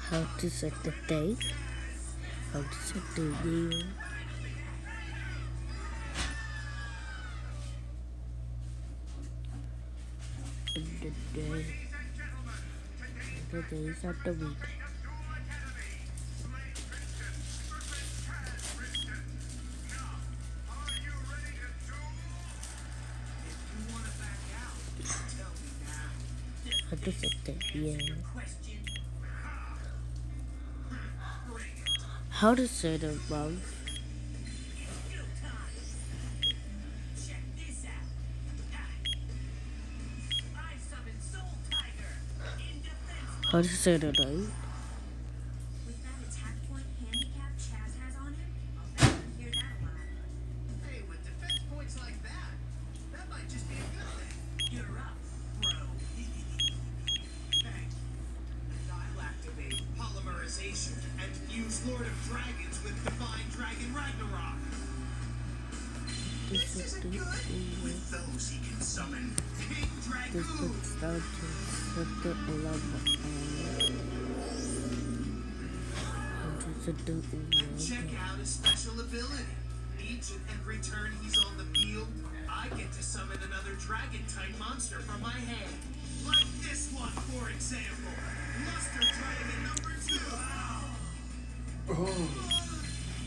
How to set the date, how to set the year, and the days of the week. How to set the year. How to set a month. How to set a day. And fuse Lord of Dragons with Divine Dragon Ragnarok. This isn't good. With those he can summon King Dragoon. Check out his special ability. Each and every turn he's on the field, I get to summon another dragon-type monster from my hand. Like this one, for example. Luster Dragon number 2. Oh.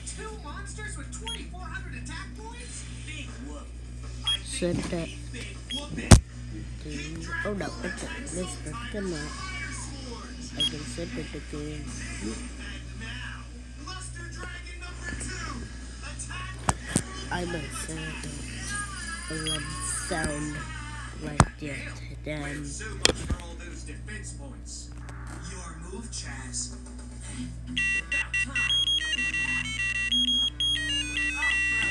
2 monsters with 2,400 attack points? Big whoop. I think big whooping. Oh no, let's set it now. I can set it again. And now, Luster Dragon number 2. Attack. I might set it. I love sound like that. Then. So much for all those defense points. Your move, Chaz. About time. I'll throw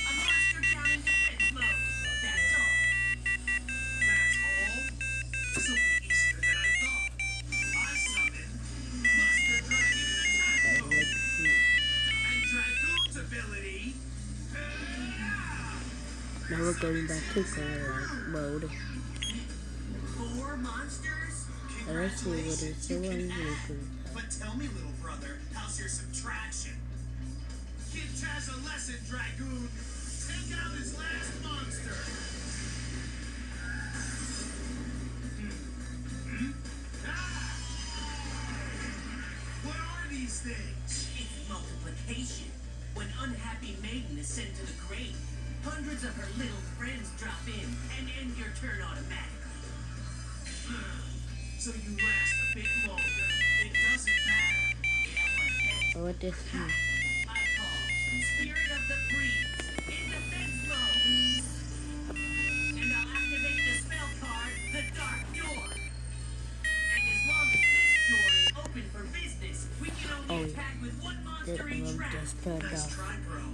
a monster down in defense mode. That's all. That's all? This'll be easier than I thought. I summon Monster Dragon in attack mode. And Dragoon's ability. Now we're going back to color mode. 4 monsters? And let's see what it's so unusual. But tell me, little brother, how's your subtraction? Give Chaz a lesson, Dragoon. Take out his last monster. Ah! What are these things? It's multiplication. When unhappy maiden is sent to the grave, hundreds of her little friends drop in and end your turn automatically. So you last a bit longer. It doesn't matter. Oh, what is this? I call Spirit of the Breeze in defense mode. And I'll activate the spell card, the Dark Door. And as long as this door is open for business, we can only attack with 1 monster each round. Just turned off. Try, bro.